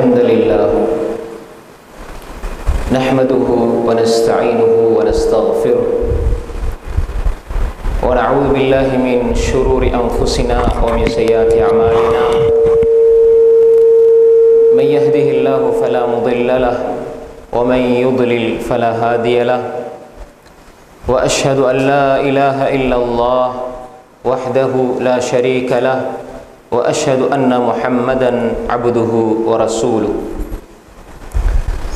الحمد لله نحمده ونستعينه ونستغفره ونعوذ بالله من شرور أنفسنا ومن سيئات أعمالنا من يهده الله فلا مضل له ومن يضلل فلا هادي له وأشهد أن لا إله إلا الله وحده لا شريك له وأشهد أن محمدًا عبده ورسوله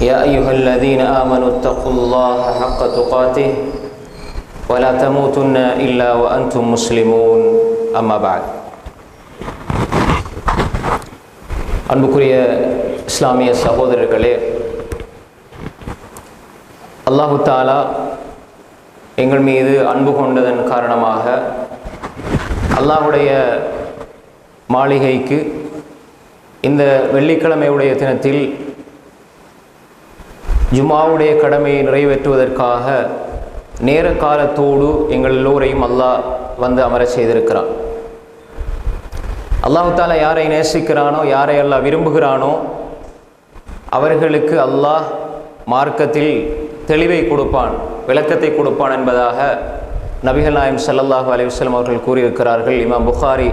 يا أيها الذين آمنوا اتقوا الله حق تقاته ولا تموتن إلا وأنتم مسلمون أما بعد அன்புக்குரிய இஸ்லாமிய சகோதரர்களே, அல்லாஹு தஆலா எங்கள் மீது அன்பு கொண்டதன் காரணமாக அல்லாஹ்வுடைய மாளிகைக்கு இந்த வெள்ளிக்கிழமையுடைய தினத்தில் ஜுமாவுடைய கடமையை நிறைவேற்றுவதற்காக நேர காலத்தோடு எங்கள் எல்லோரையும் அல்லாஹ் வந்து அமர செய்திருக்கிறான். அல்லாஹு தஆலா யாரை நேசிக்கிறானோ, யாரை அல்லாஹ் விரும்புகிறானோ அவர்களுக்கு அல்லாஹ் மார்க்கத்தில் தெளிவை கொடுப்பான், விளக்கத்தை கொடுப்பான் என்பதாக நபிகள் நாயகம் ஸல்லல்லாஹு அலைஹி வஸல்லம் அவர்கள் கூறியிருக்கிறார்கள். இமாம் புகாரி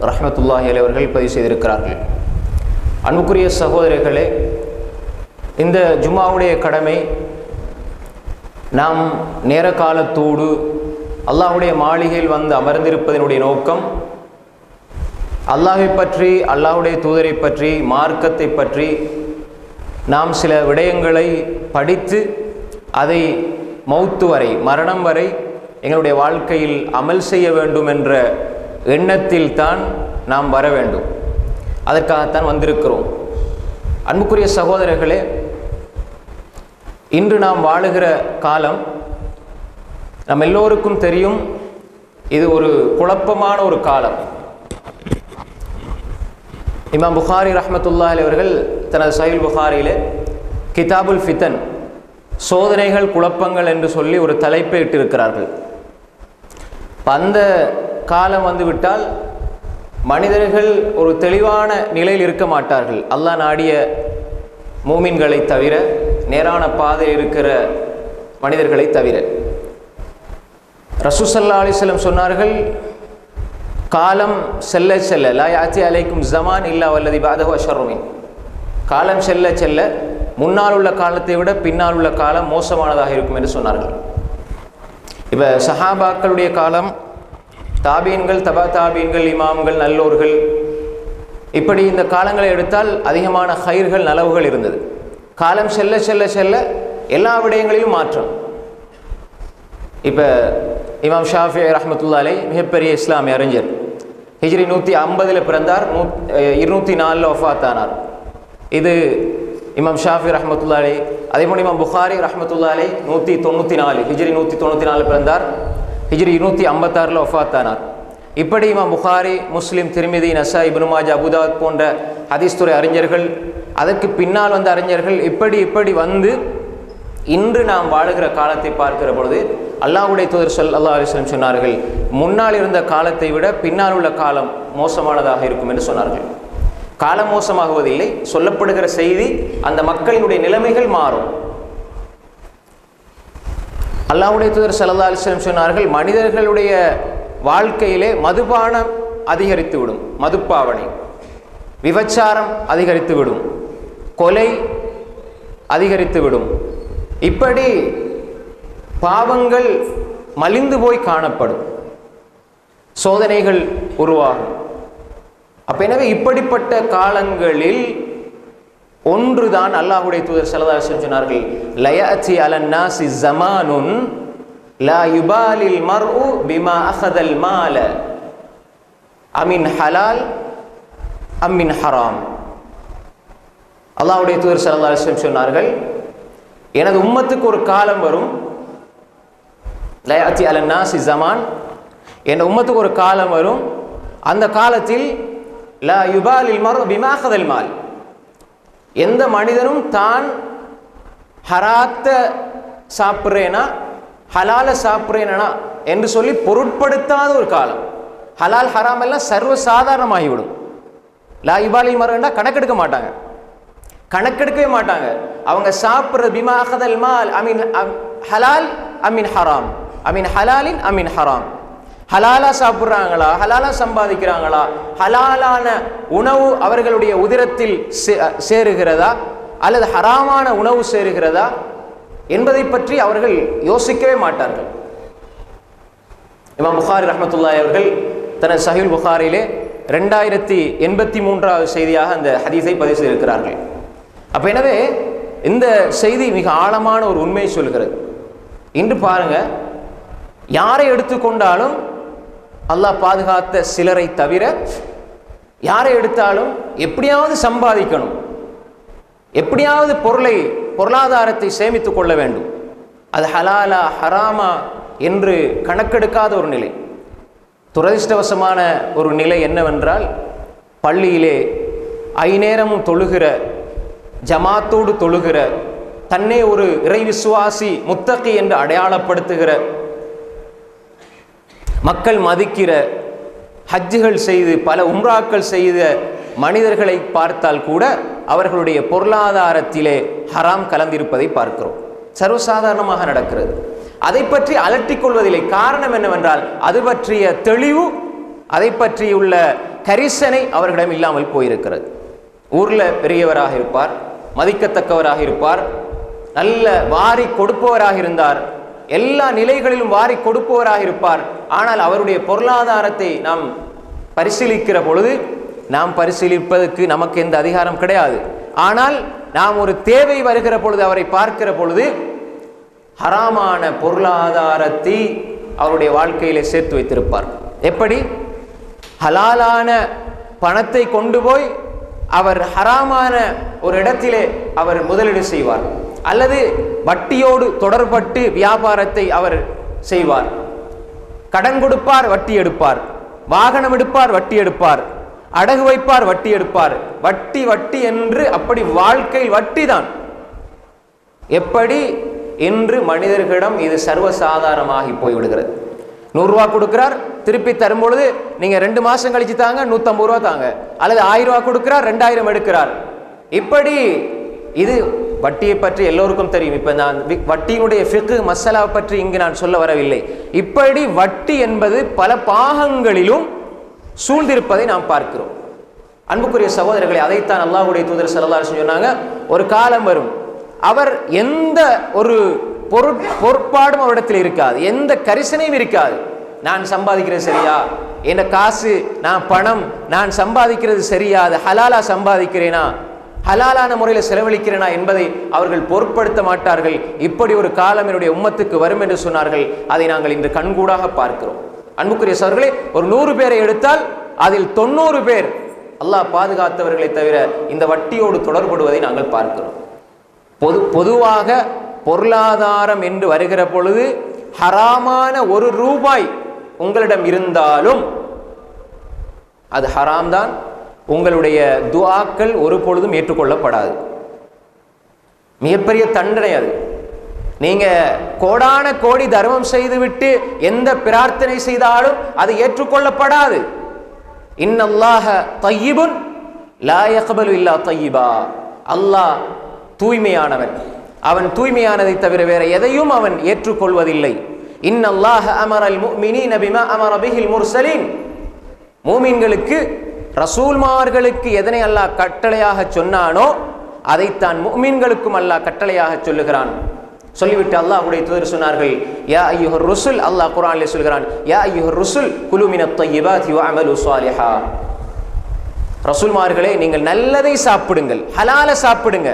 ரஹ்மத்துல்லாஹி அலைஹி அவர்கள் பதிவு செய்திருக்கிறார்கள். அன்புக்குரிய சகோதரர்களே, இந்த ஜும்மாவுடைய கடமை நாம் நேர காலத்தோடு அல்லாஹ்வுடைய மாளிகையில் வந்து அமர்ந்திருப்பதனுடைய நோக்கம் அல்லாஹை பற்றி, அல்லாஹ்வுடைய தூதரை பற்றி, மார்க்கத்தை பற்றி நாம் சில விடயங்களை படித்து அதை மௌத்து வரை, மரணம் வரை எங்களுடைய வாழ்க்கையில் அமல் செய்ய வேண்டும் என்ற எண்ணத்தில் தான் நாம் வர வேண்டும். அதற்காகத்தான் வந்திருக்கிறோம். அன்புக்குரிய சகோதரர்களே, இன்று நாம் வாழுகிற காலம் நம் எல்லோருக்கும் தெரியும், இது ஒரு குழப்பமான ஒரு காலம். இமாம் புகாரி ரஹ்மத்துல்லாஹி அலைஹி அவர்கள் தனது சஹீஹ் புகாரியிலே கிதாபுல் ஃபிதன், சோதனைகள் குழப்பங்கள் என்று சொல்லி ஒரு தலைப்பை இட்டிருக்கிறார்கள். அந்த காலம் வந்துவிட்டால் மனிதர்கள் ஒரு தெளிவான நிலையில் இருக்க மாட்டார்கள். அல்லாஹ் நாடிய மூமின்களை தவிர, நேரான பாதையில் இருக்கிற மனிதர்களை தவிர. ரசூல் ஸல்லல்லாஹு அலைஹி வஸல்லம் சொன்னார்கள், காலம் செல்ல செல்ல லா யாத்தி அலைக்கும் ஸமான் இல்லா வல்லதி பஅதஹு அஷர்ரு மின். காலம் செல்ல செல்ல முன்னால் உள்ள காலத்தை விட பின்னால் உள்ள காலம் மோசமானதாக இருக்கும் என்று சொன்னார்கள். இப்போ சஹாபாக்களுடைய காலம், தாபீன்கள், தபா தாபீன்கள், இமாம்கள், நல்லோர்கள், இப்படி இந்த காலங்களை எடுத்தால் அதிகமான ஹைர்கள், நலவுகள் இருந்தது. காலம் செல்ல செல்ல செல்ல எல்லா விடயங்களிலும் மாற்றம். இப்போ இமாம் ஷாஃபி ரஹ்மத்துல்லாஹி அலைஹி மிகப்பெரிய இஸ்லாமிய அறிஞர். ஹிஜ்ரி 150 பிறந்தார், 204 வஃபாத் ஆனார். இது இமாம் ஷாஃபி ரஹ்மத்துல்லாஹி அலைஹி. அதேபோல் இமாம் புகாரி ரஹ்மத்துல்லாஹி அலைஹி 194, ஹிஜ்ரி 194 பிறந்தார், ஹிஜ்ரி 256 வஃபாத் ஆனார். இப்படி இமாம் புகாரி, முஸ்லிம், திர்மிதி, நஸாஇ, இப்னு மாஜா, அபூ தாவூத் போன்ற ஹதீஸ் துறை அறிஞர்கள், அதற்கு பின்னால் வந்த அறிஞர்கள், இப்படி வந்து இன்று நாம் வாழுகிற காலத்தை பார்க்கிற பொழுது அல்லாஹ்வுடைய தூதர் ஸல்லல்லாஹு அலைஹி வஸல்லம் சொன்னார்கள், முன்னால் இருந்த காலத்தை விட பின்னால் உள்ள காலம் மோசமானதாக இருக்கும் என்று சொன்னார்கள். காலம் மோசமாகுவதில்லை, சொல்லப்படுகிற செய்தி அந்த மக்களினுடைய நிலைமைகள் மாறும். அல்லாஹ்வுடைய தூதர் ஸல்லல்லாஹு அலைஹி வஸல்லம் சொன்னார்கள், மனிதர்களுடைய வாழ்க்கையிலே மதுபானம் அதிகரித்துவிடும், மதுப்பாவனை, விபச்சாரம் அதிகரித்துவிடும், கொலை அதிகரித்துவிடும். இப்படி பாவங்கள் மலிந்து போய் காணப்படும், சோதனைகள் உருவாகும். எனவே இப்படிப்பட்ட காலங்களில் ஒன்றுதான் அல்லாஹ்வுடைய தூதர் ஸல்லல்லாஹு அலைஹி வஸல்லம் சொன்னார்கள், லயஅதி அலன் நாஸி ஸமானுன் லா யுபாலில் மர்உ பிமா அஹதல் மால அமின் ஹலால் அமின் ஹராம். அல்லாஹ்வுடைய தூதர் ஸல்லல்லாஹு அலைஹி வஸல்லம் சொன்னார்கள், எனது உம்மத்துக்கு ஒரு காலம் வரும், லயஅதி அலன் நாஸி ஸமான், என் உம்மத்துக்கு ஒரு காலம் வரும், அந்த காலத்தில் லா யுபாலில் மர்உ பிமா அஹதல் மால், எந்த மனிதனும் தான் ஹராத்த சாப்பிட்றேனா ஹலால சாப்பிட்றேனா என்று சொல்லி பொருட்படுத்தாத ஒரு காலம். ஹலால் ஹராம் எல்லாம் சர்வ சாதாரணமாகிவிடும். லா யுபாலில் மர்உன்னா கணக்கெடுக்க மாட்டாங்க. கணக்கெடுக்கவே மாட்டாங்க. அவங்க சாப்பிட்றது பிமா அகதல் மால் அமீன் ஹலால் அமீன் ஹராம், அமீன் ஹலாலின் அமீன் ஹராம். ஹலாலா சாப்பிட்றாங்களா, ஹலாலா சம்பாதிக்கிறாங்களா, ஹலாலான உணவு அவர்களுடைய உதிரத்தில் சேருகிறதா அல்லது ஹராமான உணவு சேருகிறதா என்பதை பற்றி அவர்கள் யோசிக்கவே மாட்டார்கள். இமாம் புகாரி ரஹ்மத்துல்லாஹி அவர்கள் தனது சஹீஹுல் புகாரியிலே 2083வது செய்தியாக அந்த ஹதீஸை பதிவு செய்திருக்கிறார்கள். அப்போ எனவே இந்த செய்தி மிக ஆழமான ஒரு உண்மையை சொல்கிறது. இன்று பாருங்க, யாரை எடுத்துக்கொண்டாலும் அல்லாஹ் பாதுகாத்த சிலரை தவிர யாரை எடுத்தாலும் எப்படியாவது சம்பாதிக்கணும், எப்படியாவது பொருளாதாரத்தை சேமித்து கொள்ள வேண்டும். அது ஹலாலா ஹராமா என்று கணக்கெடுக்காத ஒரு நிலை. துரதிர்ஷ்டவசமான ஒரு நிலை என்னவென்றால், பள்ளியிலே ஐநேரமும் தொழுகிற, ஜமாத்தோடு தொழுகிற, தன்னை ஒரு இறை விசுவாசி முத்தகி என்று அடையாளப்படுத்துகிற, மக்கள் மதிக்கிற, ஹஜ்ஜுகள் செய்து பல உம்ராக்கள் செய்த மனிதர்களை பார்த்தால் கூட அவர்களுடைய பொருளாதாரத்திலே ஹராம் கலந்திருப்பதை பார்க்கிறோம். சர்வசாதாரணமாக நடக்கிறது. அதை பற்றி அலட்டிக் கொள்வதில்லை. காரணம் என்னவென்றால், அது பற்றிய தெளிவு, அதை பற்றியுள்ள கரிசனை அவர்களிடம் இல்லாமல் போயிருக்கிறது. ஊரில் பெரியவராக இருப்பார், மதிக்கத்தக்கவராக இருப்பார், நல்ல வாரி கொடுப்பவராக இருந்தார், எல்லா நிலைகளிலும் வாரி கொடுப்பவராக இருப்பார். ஆனால் அவருடைய பொருளாதாரத்தை நாம் பரிசீலிக்கிற பொழுது, நாம் பரிசீலிப்பதற்கு நமக்கு எந்த அதிகாரம் கிடையாது. ஆனால் நாம் ஒரு தேவை வருகிற பொழுது, அவரை பார்க்கிற பொழுது ஹராமான பொருளாதாரத்தை அவருடைய வாழ்க்கையிலே சேர்த்து வைத்திருப்பார். எப்படி? ஹலாலான பணத்தை கொண்டு போய் அவர் ஹராமான ஒரு இடத்திலே அவர் முதலீடு செய்வார், அல்லது வட்டியோடு தொடர்பட்டு வியாபாரத்தை அவர் செய்வார். கடன் கொடுப்பார், வட்டி எடுப்பார், வாகனம் எடுப்பார், வட்டி எடுப்பார், அடகு வைப்பார், வட்டி எடுப்பார், வட்டி வட்டி என்று அப்படி வாழ்க்கையில் வட்டி தான். எப்படி என்று மனிதர்களிடம் இது சர்வசாதாரணமாகி போய்விடுகிறது. 100 ரூபா கொடுக்கிறார், திருப்பி தரும்பொழுது நீங்க 2 மாசம் கழிச்சு தாங்க, 150 ரூபா தாங்க, அல்லது 1000 ரூபா கொடுக்கிறார், 2000 எடுக்கிறார். இப்படி இது வட்டியை பற்றி எல்லோருக்கும் தெரியும். இப்ப நான் வட்டியினுடைய ஃபிக்ஹ் மஸலா பற்றி இங்கு நான் சொல்ல வரவில்லை. இப்படி வட்டி என்பது பல பாகங்களிலும் சூழ்ந்திருப்பதை நாம் பார்க்கிறோம். அன்புக்குரிய சகோதரர்களை, அதைத்தான் அல்லாஹ்வுடைய தூதர் ஸல்லல்லாஹு அலைஹி வஸல்லம் சொன்னாங்க, ஒரு காலம் வரும், அவர் எந்த ஒரு பொறுப்பாடும் அவரிடத்தில் இருக்காது, எந்த கரிசனையும் இருக்காது. நான் சம்பாதிக்கிறது சரியா, என்ன காசு, நான் பணம் நான் சம்பாதிக்கிறது சரியா, அது ஹலாலா சம்பாதிக்கிறேனா, ஹலாலான முறையில் செலவழிக்கிறேனா என்பதை அவர்கள் பொருட்படுத்த மாட்டார்கள். இப்படி ஒரு காலம் என்னுடைய உம்மத்துக்கு வரும் என்று சொன்னார்கள். அதை நாங்கள் இன்று கண்கூடாக பார்க்கிறோம். அன்புக்குரிய சகோதரர்களே, ஒரு 100 பேரை எடுத்தால் அதில் 90 பேர் அல்லாஹ் பாதுகாத்தவர்களை தவிர இந்த வட்டியோடு தொடர்படுவதை நாங்கள் பார்க்கிறோம். பொதுவாக பொருளாதாரம் என்று வருகிற பொழுது ஹராமான 1 ரூபாய் உங்களிடம் இருந்தாலும் அது ஹராம் தான். உங்களுடைய துஆக்கள் ஒரு பொழுதும் ஏற்றுக்கொள்ளப்படாது. மிகப்பெரிய தண்டனை அது. நீங்க கோடான கோடி தர்மம் செய்துவிட்டு எந்த பிரார்த்தனை செய்தாலும் அது ஏற்றுக்கொள்ளப்படாது. இன்னல்லாஹ தய்யிபுன் லா யக்பலு இல்லா தய்யிபா. அல்லாஹ் தூய்மையானவன், அவன் தூய்மையானதை தவிர வேற எதையும் அவன் ஏற்றுக்கொள்வதில்லை. இன்னல்லாஹ அமரல் முஃமினீன பிமா அமர பிஹில் முர்சலீன். மூமின்களுக்கு, ரசூல்மார்களுக்கு எதனை அல்லாஹ் கட்டளையாக சொன்னானோ அதைத்தான் முஃமின்களுக்கும் அல்லாஹ் கட்டளையாக சொல்லுகிறான். சொல்லிவிட்டு அல்லாஹ்வுடைய தூதர் சொன்னார்கள், யா அய்யுஹர் ருசுல், அல்லாஹ் குர்ஆனிலே சொல்கிறான், யா அய்யுஹர் ருசுல் குலு மினத் தய்யிபாத்தி வஅமலு ஸாலிஹா. ரசூல்மார்களே, நீங்கள் நல்லதை சாப்பிடுங்கள், ஹலாலை சாப்பிடுங்க,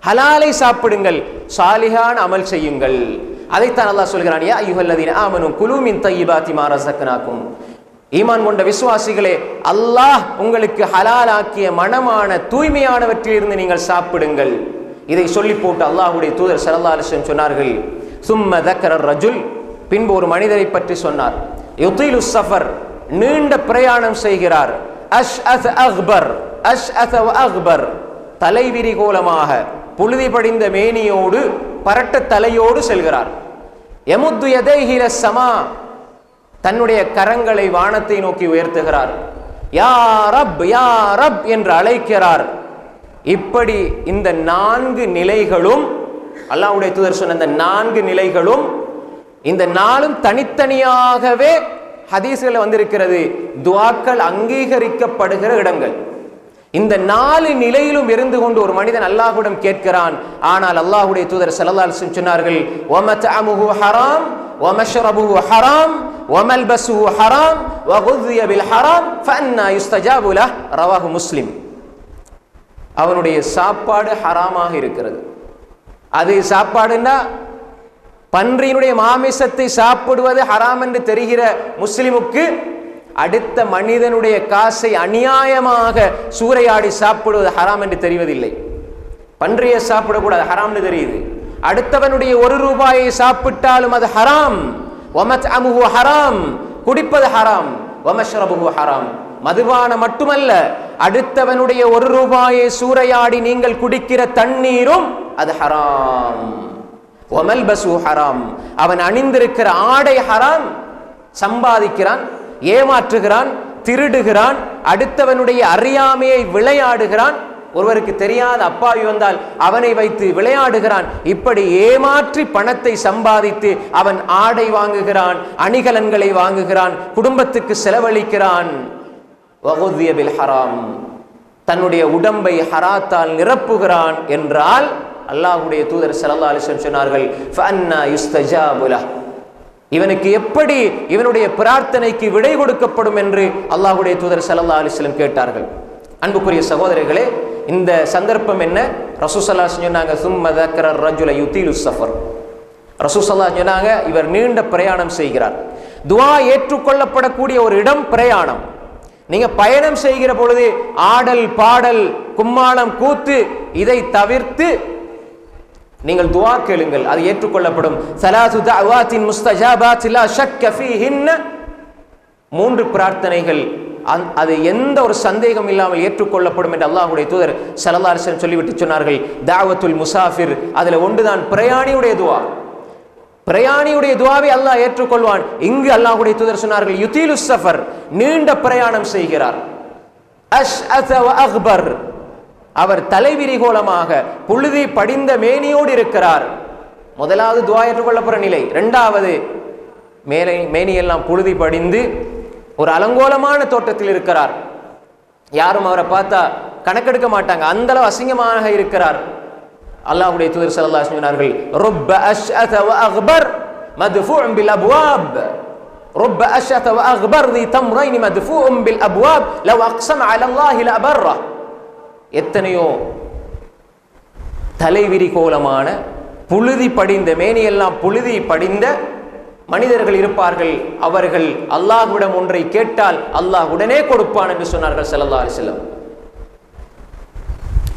ஹலாலை சாப்பிடுங்கள், சாலிஹான அமல் செய்யுங்கள். அதைத்தான் அல்லாஹ் சொல்கிறான், யா அய்யுஹல்லதீன ஆமனு குலு மின் தய்யிபாத்தி மா ரஸக்னாகும். ஈமான் கொண்ட விசுவாசிகளே, அல்லாஹ் உங்களுக்கு ஹலாலாக்கிய மனமான தூய்மையானவற்றிலிருந்து நீங்கள் சாப்பிடுங்கள். இதை சொல்லி போட்டு அல்லாஹ்வுடைய தூதர் ஸல்லல்லாஹு அலைஹி வஸல்லம் சொன்னார்கள், சும்ம தக்கர ரஜுல், பின்பு ஒரு மனிதரை பற்றி சொன்னார், யுதீலு ஸஃபர், நீண்ட பிரயாணம் செய்கிறார், அஷ்அத் அக்பர், அஷ்அத் வ அக்பர், தலைவிரிகோலமாக புழுதி படிந்த மேனியோடு பரட்ட தலையோடு செல்கிறார். யமுத்து யதைஹி இலஸ் ஸமா, தன்னுடைய கரங்களை வானத்தை நோக்கி உயர்த்துகிறார். யா ரப் யா ரப் என்று அழைக்கிறார். இப்படி இந்த 4 நிலைகளும் அல்லாஹ்வுடைய தூதர் சொன்ன இந்த 4 நிலைகளும் இந்த 4ம் தனித்தனியாகவே ஹதீஸ்களில் வந்திருக்கிறது. துஆக்கள் அங்கீகரிக்கப்படுகிற இடங்கள். இந்த 4 நிலையிலும் இருந்து கொண்டு ஒரு மனிதன் அல்லாஹ்விடம் கேட்கிறான். ஆனால் அல்லாஹ்வுடைய தூதர் ஸல்லல்லாஹு அலைஹி வஸல்லம் சொன்னார்கள், வமத்அமுஹு ஹராம் வமஷ்ரபுஹு ஹராம் வமல்பஸுஹு ஹராம் வகுذிய பில் ஹராம் ஃபஅன்னா யுஸ்தஜாபு லஹ் ரவாஹு முஸ்லிம். அவனுடைய சாப்பாடு ஹராமாக இருக்கிறது. அது சாப்பாடுன்னா பன்றியினுடைய மாமிசத்தை சாப்பிடுவது ஹராம் என்று தெரிகிற முஸ்லிமுக்கு அடுத்த மனிதனுடைய காசை அநியாயமாக சூறையாடி சாப்பிடுவது ஹராம் என்று தெரிவதில்லை. பன்றியை சாப்பிடக்கூடாது, ஹராம்னு தெரியுது. அடுத்தவனுடைய 1 ரூபாயை சாப்பிட்டாலும் அது ஹராம். வமத்அமுஹு ஹராம், குடிப்பது ஹராம். வமஷ்ரபுஹு ஹராம், மதுபானம் மட்டுமல்ல, அடுத்தவனுடைய 1 ரூபாயை சூறையாடி நீங்கள் குடிக்கிற தண்ணீரும் அது ஹராம். வமல்பஸு ஹராம், அவன் அணிந்திருக்கிற ஆடை ஹராம். சம்பாதிக்கிறான், ஏமாற்றுகிறான், திருடுகிறான், அடுத்தவனுடைய அறியாமையை விளையாடுகிறான். ஒருவருக்கு தெரியாத அப்பாவி வந்தால் அவனை வைத்து விளையாடுகிறான். இப்படி ஏமாற்றி பணத்தை சம்பாதித்து அவன் ஆடை வாங்குகிறான், அணிகலன்களை வாங்குகிறான், குடும்பத்துக்கு செலவழிக்கிறான். வகுذிய பில் ஹராம், தன்னுடைய உடம்பை ஹராத்தால் நிரப்புகிறான் என்றால் அல்லாஹ்வுடைய தூதர் ஸல்லல்லாஹு அலைஹி வஸல்லம் சொன்னார்கள், ஃபஅன்னா யுஸ்தஜாபு லஹ், இவனுக்கு எப்படி இவனுடைய பிரார்த்தனைக்கு விடை கொடுக்கப்படும் என்று அல்லாஹ்வுடைய தூதர் ஸல்லல்லாஹு அலைஹி வஸல்லம் கேட்டார்கள். அன்புக்குரிய சகோதரர்களே, இந்த சந்தர்ப்பம் என்ன? ரசூல் ஸல்லல்லாஹு அலைஹி வஸல்லம் சொன்னாங்க, சும்ம ذكر الرجل يطيل السفر. ரசூல் ஸல்லல்லாஹு அலைஹி வஸல்லம் சொன்னாங்க, இவர் நீண்ட பிரயாணம் செய்கிறார். துஆ ஏற்றுக்கொள்ளப்படக்கூடிய ஒரு இடம் பிரயாணம். நீங்க பயணம் செய்கிற பொழுது ஆடல் பாடல் கும்மாளம் கூத்து இதை தவிர்த்து நீங்கள் துஆ கேளுங்கள், அது ஏற்றுக்கொள்ளப்படும். ஸலாத்து தஅவாத்தின் முஸ்தஜாபாத் லா ஷக்க ஃபீஹின்ன, 3 பிரார்த்தனைகள் அது எந்த ஒரு சந்தேகம் இல்லாமல் ஏற்றுக்கொள்ளப்படும் என்று அல்லாஹ்வுடைய தூதர் ஸல்லல்லாஹு அலைஹி வஸல்லம் சொல்லிவிட்டு சொன்னார்கள். தஅவத்துல் முசாஃபிர், அதுல ஒன்றுதான் பிரயாணியுடைய துஆ. பிரயாணியுடைய துஆவை அல்லாஹ் ஏற்றுக்கொள்வான். இங்கு அல்லாஹ்வுடைய தூதர் சொன்னார்கள், யுதீலுஸ் ஸஃபர், நீண்ட பிரயாணம் செய்கிறார். அஷ்அஸ வ அக்பர், அவர் தலைவிரிகோலமாக புழுதி படிந்த மேனியோடு இருக்கிறார். முதலாவது துஆ ஏற்றுக்கொள்ளப்படுற நிலை. 2வது மேனியெல்லாம் புழுதி படிந்து ஒரு அலங்கோலமான தோட்டத்தில் இருக்கிறார். யாரும் அவரை பார்த்தா கணக்கெடுக்க மாட்டாங்க, அந்த அளவு அசிங்கமாக இருக்கிறார். அல்லாஹ்வுடைய தூதர் ஸல்லல்லாஹு அலைஹி வஸல்லம் சொன்னார்கள், ருப்ப அஷ்அஸ வ அக்பர் மத்ஃபூஉன் பில் அப்வாப், ருப்ப அஷ்அஸ வ அக்பர் தி தம்ரைன் மத்ஃபூஉன் பில் அப்வாப் லவ் அக்ஸம அலா அல்லாஹி லஅபர்ர. எத்தனையோ தலைவிரி கோலமான புழுதி படிந்த மேனியெல்லாம் புழுதி படிந்த மனிதர்கள் இருப்பார்கள். அவர்கள் அல்லாஹ்விடம் ஒன்றை கேட்டால் அல்லாஹ் உடனே கொடுப்பான் என்று சொன்னார்கள் ஸல்லல்லாஹு அலைஹி வஸல்லம்.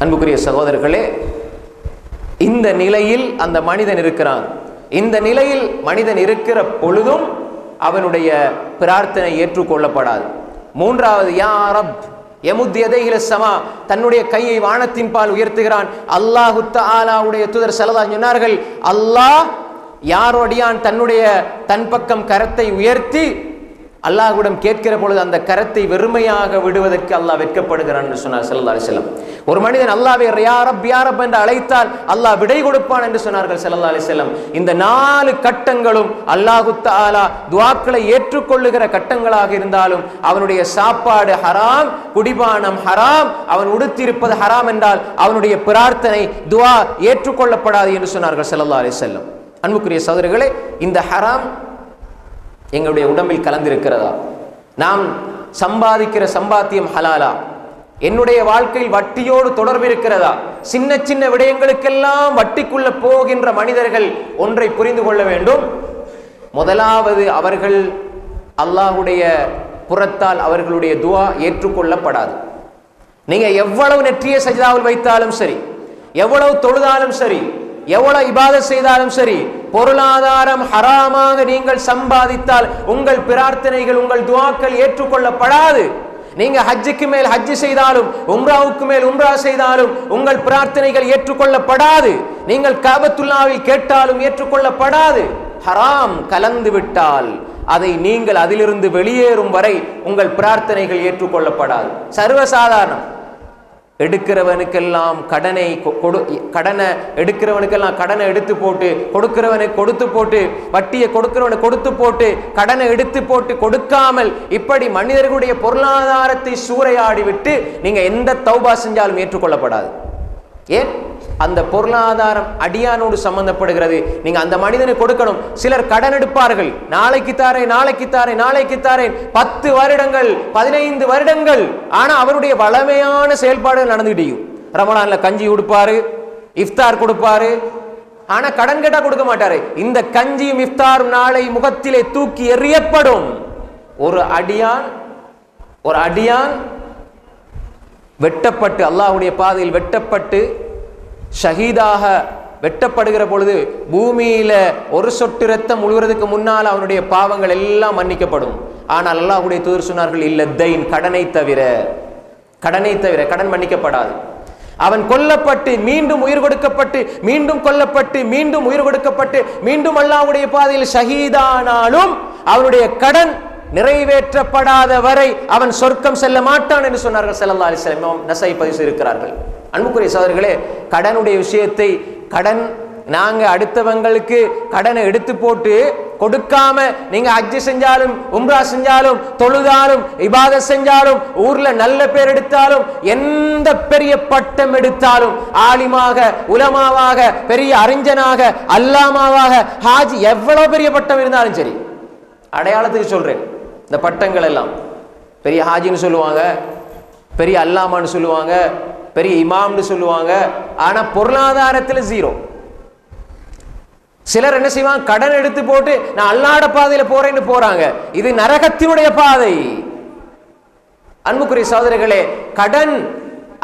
அன்புக்குரிய சகோதரர்களே, இந்த நிலையில் அந்த மனிதன் இருக்கிறான். இந்த நிலையில் மனிதன் இருக்கிற பொழுதும் அவனுடைய பிரார்த்தனை ஏற்றுக்கொள்ளப்படாது. 3வது, யா ரப் யமுத் யதைஹி இலஸ்ஸமா, தன்னுடைய கையை வானத்தின் பால் உயர்த்துகிறான். அல்லாஹு தஆலாவுடைய தூதர் ஸல்லல்லாஹு அலைஹி வஸல்லம் சொன்னார்கள், அல்லாஹ் யாரோடியான் தன்னுடைய தன் பக்கம் கரத்தை உயர்த்தி அல்லாஹ்விடம் கேட்கிற பொழுது அந்த கரத்தை வெறுமையாக விடுவதற்கு அல்லாஹ் வெட்கப்படுகிறான் என்று சொன்னார் ஸல்லல்லாஹு அலைஹி வஸல்லம். ஒரு மனிதன் அல்லாஹ்வை யா ரப் யா ரப் என்று அழைத்தால் அல்லாஹ் விடை கொடுப்பான் என்று சொன்னார்கள் ஸல்லல்லாஹு அலைஹி வஸல்லம். இந்த 4 கட்டங்களும் அல்லாஹு தஆலா துஆக்களை ஏற்றுக்கொள்ளுகிற கட்டங்களாக இருந்தாலும் அவனுடைய சாப்பாடு ஹராம், குடிபானம் ஹராம், அவன் உடுத்திருப்பது ஹராம் என்றால் அவனுடைய பிரார்த்தனை துஆ ஏற்றுக்கொள்ளப்படாது என்று சொன்னார்கள் ஸல்லல்லாஹு அலைஹி வஸல்லம். அன்புக்குரிய சகோதரர்களே, இந்த ஹராம் எங்களுடைய உடம்பில் கலந்திருக்கிறதா? நாம் சம்பாதிக்கிற சம்பாத்தியம் ஹலாலா? என்னுடைய வாழ்க்கையில் வட்டியோடு தொடர்பு இருக்கிறதா? சின்ன சின்ன விடயங்களுக்கெல்லாம் வட்டிக்குள்ள போகின்ற மனிதர்கள் ஒன்றை புரிந்து கொள்ள வேண்டும். முதலாவது, அவர்கள் அல்லாஹ்வுடைய புறத்தால் அவர்களுடைய துஆ ஏற்றுக்கொள்ளப்படாது. நீங்க எவ்வளவு நெற்றிய சஜ்தாவில் வைத்தாலும் சரி, எவ்வளவு தொழுதாலும் சரி, எவ்வளவு இபாதத் செய்தாலும் சரி, பொருளாதாரம் ஹராமாக நீங்கள் சம்பாதித்தால் உங்கள் பிரார்த்தனைகள் உங்கள் துஆக்கள் ஏற்றுக்கொள்ளப்படாது. நீங்க ஹஜ்ஜுக்கு மேல் ஹஜ்ஜு செய்தாலும் உம்ராவுக்கு மேல் உம்ரா செய்தாலும் உங்கள் பிரார்த்தனைகள் ஏற்றுக்கொள்ளப்படாது. நீங்கள் காபத்துல்லாவில் கேட்டாலும் ஏற்றுக்கொள்ளப்படாது. ஹராம் கலந்து விட்டால் அதை நீங்கள் அதிலிருந்து வெளியேறும் வரை உங்கள் பிரார்த்தனைகள் ஏற்றுக்கொள்ளப்படாது. சர்வசாதாரணம். எடுக்கிறவனுக்கெல்லாம் கடனை எடுக்கிறவனுக்கெல்லாம் கடனை எடுத்து போட்டு, கொடுக்கிறவனுக்கு கொடுத்து போட்டு, வட்டியை கொடுக்கிறவனுக்கு கொடுத்து போட்டு, கடனை எடுத்து போட்டு கொடுக்காமல் இப்படி மனிதர்களுடைய பொருளாதாரத்தை சூறையாடி விட்டு நீங்க எந்த தௌபா செஞ்சாலும் ஏற்றுக்கொள்ளப்படாது. ஏன்? அந்த பொருளாதாரம் அடியானோடு சம்பந்தப்படுகிறது. நீங்க அந்த மனிதனை கொடுக்கணும். சிலர் கடன் எடுப்பார்கள், நாளைக்கு தாரேன் நாளைக்கு தாரேன் நாளைக்கு தாரேன், 10 வருடங்கள் 15 வருடங்கள். ஆனா அவருடைய வளமையான செயல்பாடுகள் நடந்துகிட்டையும். ரமலான்ல கஞ்சி கொடுப்பாரு, இஃப்தார் கொடுப்பாரு, ஆனா கடன் கேட்டா கொடுக்க மாட்டாரு. இந்த கஞ்சியும் இஃப்தாரும் நாளை முகத்திலே தூக்கி எறியப்படும். ஒரு அடியான் வெட்டப்பட்டு, அல்லாஹ்வுடைய பாதையில் வெட்டப்பட்டு ஷஹீதாக வெட்டப்படுகிற பொழுது பூமியில ஒரு சொட்டு ரத்தம் முழுவதுக்கு முன்னால் அவனுடைய பாவங்கள் எல்லாம் மன்னிக்கப்படும். ஆனால் அல்லாஹ்வுடைய தூதர் சொன்னார்கள், இல்ல தைன், கடனை தவிர கடன் மன்னிக்கப்படாது. அவன் கொல்லப்பட்டு மீண்டும் உயிர் கொடுக்கப்பட்டு மீண்டும் கொல்லப்பட்டு மீண்டும் உயிர் கொடுக்கப்பட்டு மீண்டும் அல்லாஹ்வுடைய பாதையில் ஷஹீதானாலும் அவனுடைய கடன் நிறைவேற்றப்படாத வரை அவன் சொர்க்கம் செல்ல மாட்டான் என்று சொன்னார்கள் ஸல்லல்லாஹு அலைஹி வஸல்லம். நஸாயி பதிவு செய்திருக்கிறார்கள். அன்புக்குரிய சகோதரர்களே, கடனுடைய விஷயத்தை, கடன் நாங்க அடுத்தவங்களுக்கு கடனை எடுத்து போட்டு கொடுக்காம நீங்க ஹஜ் செஞ்சாலும் உம்ரா செஞ்சாலும் தொழுதாலும் இபாதத் செஞ்சாலும் ஊர்ல நல்ல பேர் எடுத்தாலும் எந்த பெரிய பட்டம் எடுத்தாலும், ஆலிமாக உலமாவாக பெரிய அறிஞனாக அல்லாமாவாக ஹாஜி எவ்வளவு பெரிய பட்டம் இருந்தாலும் சரி, அடையாளத்துக்கு சொல்றேன், இந்த பட்டங்கள் எல்லாம் பெரிய ஹாஜின்னு சொல்லுவாங்க, பெரிய அல்லாமான்னு சொல்லுவாங்க, பெரிய இமாம்னு சொல்லுவாங்க, ஆனா பொருளாதாரத்தில் ஜீரோ. சிலர் என்ன செய்வாங்க, கடன் எடுத்து போட்டு நான் அல்லாஹ்வுடைய பாதையில போறேன்னு போறாங்க. இது நரகத்தினுடைய பாதை. அன்புக்குரிய சகோதரர்களே, கடன்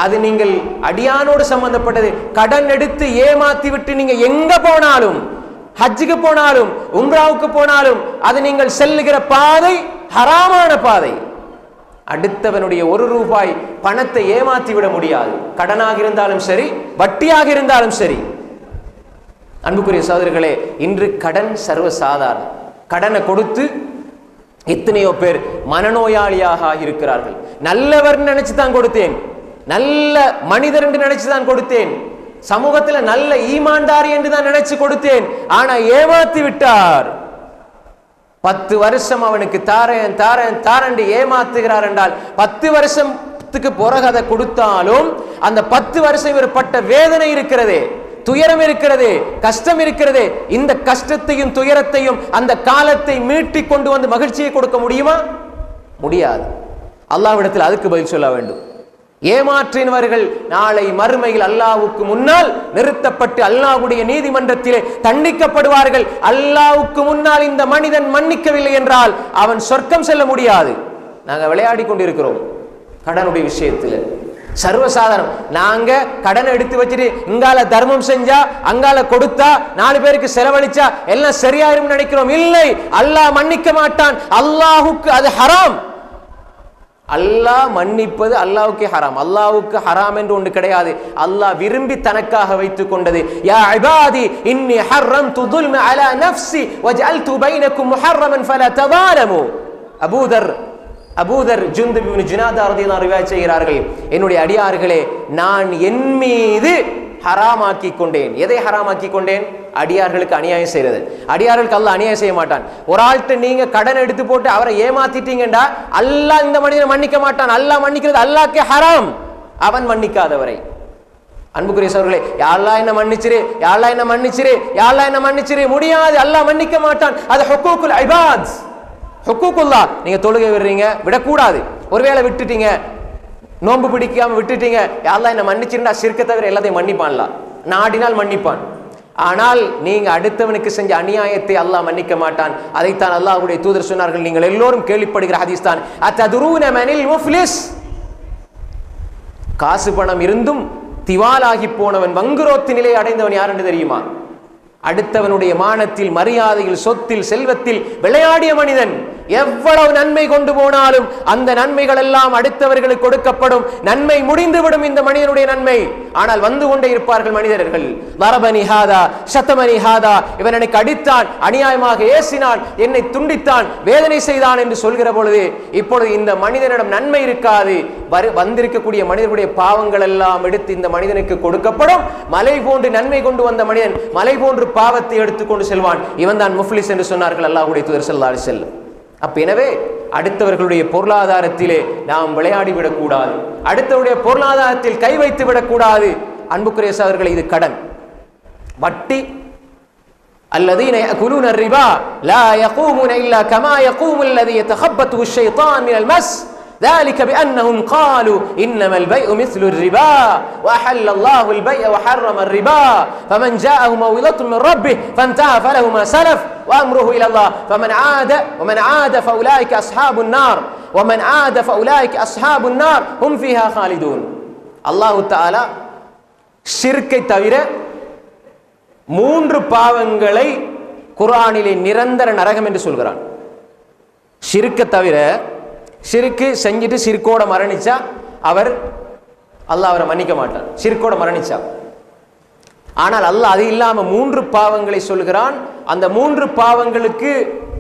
அது நீங்கள் அடியானோடு சம்பந்தப்பட்டது. கடன் எடுத்து ஏமாத்தி விட்டு நீங்க எங்க போனாலும், ஹஜ்ஜுக்கு போனாலும் உம்ராவுக்கு போனாலும், அது நீங்கள் செல்லுகிற பாதை ஹராமான பாதை. அடுத்தவனுடைய 1 ரூபாய் பணத்தை ஏமாத்தி விட முடியாது. கடனாக இருந்தாலும் சரி, வட்டியாக இருந்தாலும் சரி. அன்புக்குரிய சகோதரர்களே, இன்று கடன் சர்வசாதாரணம். கடனை கொடுத்து எத்தனையோ பேர் மனநோயாளியாக இருக்கிறார்கள். நல்லவர் நினைச்சு தான் கொடுத்தேன், நல்ல மனிதர் என்று நினைச்சு தான் கொடுத்தேன், சமூகத்தில் நல்ல ஈமான்தாரி என்று தான் நினைச்சு கொடுத்தேன், ஆனா ஏமாத்தி விட்டார். 10 வருஷம் அவனுக்கு தாரேன் தாரேன் தாரண்டு ஏமாத்துகிறார் என்றால் 10 வருஷத்துக்கு பிறகு அதை கொடுத்தாலும் அந்த 10 வருஷம் இவர் பட்ட வேதனை இருக்கிறதே, துயரம் இருக்கிறது, கஷ்டம் இருக்கிறது. இந்த கஷ்டத்தையும் துயரத்தையும் அந்த காலத்தை மீட்டி கொண்டு வந்து மகிழ்ச்சியை கொடுக்க முடியுமா? முடியாது. அல்லாஹ்விடத்தில் அதுக்கு பதில் சொல்ல வேண்டும். ஏமாற்றினவர்கள் நாளை மறுமையில் அல்லாஹ்வுக்கு முன்னால் நிறுத்தப்பட்டு அல்லாஹ்வுடைய நீதிமன்றத்திலே தண்டிக்கப்படுவார்கள். அல்லாஹ்வுக்கு முன்னால் இந்த மனிதன் மன்னிக்கவில்லை என்றால் அவன் சொர்க்கம் செல்ல முடியாது. நாங்க விளையாடி கொண்டிருக்கிறோம் கடனுடைய விஷயத்தில். சர்வசாதாரணம். நாங்க கடன் எடுத்து வச்சுட்டு இங்கால தர்மம் செஞ்சா அங்கால கொடுத்தா 4 பேருக்கு செலவழிச்சா எல்லாம் சரியாயிரும் நினைக்கிறோம். இல்லை, அல்லாஹ் மன்னிக்க மாட்டான். அல்லாஹ்வுக்கு அது ஹராம். அல்லாஹ் மன்னிப்பது அல்லாஹ்வுக்கு ஹராம். அல்லாஹ்வுக்கு ஹராம் என்று ஒன்று கிடையாது. அல்லாஹ் விரும்பி தனக்காக வைத்துக் கொண்டது. யா இபாதி இன்னி ஹர்ரம்து ظுல்ம அலா நஃப்ஸி வஜஅல்து பைனக்கும் முஹர்ரமன் ஃபலா தஸாலமு. அபூதர் ஜுந்துப் இப்னு ஜுனாதா ரலியல்லாஹு அன்ஹு ரிவாயத் செய்கிறார்கள், என்னுடைய அடியார்களே, நான் என் மீது ஹராமாக்கி கொண்டேன். எதை ஹராமாக்கி கொண்டேன்? அடியார்களுக்கு அநியாயம் செய்யறது. அடியார்களுக்கு அல்லாஹ் அநியாயம் செய்ய மாட்டான். ஒரு ஆள்கிட்ட நீங்க கடன் எடுத்து போட்டு அவரை ஏமாத்திட்டீங்கடா, அல்லாஹ் இந்த மனிதனை மன்னிக்க மாட்டான். அல்லாஹ் மன்னிக்கிறது அல்லாஹ்க்கே ஹராம், அவன் மன்னிக்காதவரை. அன்புக்குரிய சகோதரர்களே, யா அல்லாஹ் என்ன மன்னிச்சிரு, யா அல்லாஹ் என்ன மன்னிச்சிரு, யா அல்லாஹ் என்ன மன்னிச்சிரு, முடியாது. அல்லாஹ் மன்னிக்க மாட்டான். அது ஹுக்கூக்குல் இபாத், ஹுக்கூக்குல்லாஹ். நீங்க தொழுகை விடுறீங்க, விடக்கூடாது. ஒருவேளை விட்டுட்டீங்க, நோன்பு பிடிக்காம விட்டுட்டீங்க, யா அல்லாஹ் என்ன மன்னிச்சிருந்தா ஷிர்க்க தவிர எல்லாத்தையும் மன்னிப்பான்ல, நாடினால் மன்னிப்பான். ஆனால் நீங்க அடுத்தவனுக்கு செஞ்ச அநியாயத்தை அல்லாஹ் மன்னிக்க மாட்டான். அதைத்தான் அல்லாஹ்வுடைய தூதர் சொன்னார்கள். நீங்கள் எல்லோரும் கேள்விப்படுகிற ஹதீஸ் தான், அத்ததுரூன மனில் முஃப்லிஸ். காசு பணம் இருந்தும் திவாலாகி போனவன், வங்குரோத்து நிலை அடைந்தவன் யார் என்று தெரியுமா? அடுத்தவனுடைய மானத்தில், மரியாதையில், சொத்தில், செல்வத்தில் விளையாடிய மனிதன். எவ்வளவு நன்மை கொண்டு போனாலும் அந்த நன்மைகள் எல்லாம் அடுத்தவர்களுக்கு கொடுக்கப்படும். நன்மை முடிந்துவிடும் இந்த மனிதனுடைய நன்மை. ஆனால் வந்து கொண்டே இருப்பார்கள் மனிதர்கள். வரபனி ஹாதா ஷதமனி ஹாதா, இவன் எனக்கு அடித்தான், அநியாயமாக ஏசினான், என்னை துண்டித்தான், வேதனை செய்தான் என்று சொல்கிற பொழுது இப்பொழுது இந்த மனிதனிடம் நன்மை இருக்காது. வந்திருக்கக்கூடிய மனிதனுடைய பாவங்கள் எல்லாம் எடுத்து இந்த மனிதனுக்கு கொடுக்கப்படும். மலை போன்று நன்மை கொண்டு வந்த மனிதன் மலை போன்று பாவத்தை எடுத்துக்கொண்டு செல்வான். இவன் தான் முஃப்லிஸ் என்று சொன்னார்கள் அல்லாஹ்வுடைய தூதர் ஸல்லல்லாஹு அலைஹி வஸல்லம். எனவே அடுத்தவர்களுடைய பொருளாதாரத்திலே நாம் விளையாடிவிடக் கூடாது. அடுத்தவருடைய பொருளாதாரத்தில் கை வைத்து விடக்கூடாது. அன்புக்குரிய சகோதரர்களே, இது கடன், வட்டி. الذين يأكلون الربا لا يقومون إلا كما يقوم الذي يتخبطه الشيطان من المس ذلك بأنهم قالوا إنما البيع مثل الربا وأحل الله البيع وحرم الربا فمن جاءه موعظة من ربه فانتهى فله ما سلف وأمره إلى الله ومن عاد فأولئك أصحاب النار ومن عاد فأولئك أصحاب النار هم فيها خالدون. الله تعالى ஷிர்க்கை தவிர 3 பாவங்களை குர்ஆனிலே நிரந்தர நரகம் என்று சொல்கிறான். ஷிர்க்கை தவிர, ஷிர்க்கு செஞ்சுட்டு ஷிர்க்கோட மரணிச்சா அல்லாஹ் அவரை மன்னிக்க மாட்டான், ஷிர்க்கோட மரணிச்சா. ஆனால் அல்லாஹ் அது இல்லாம 3 பாவங்களை சொல்கிறான். அந்த 3 பாவங்களுக்கு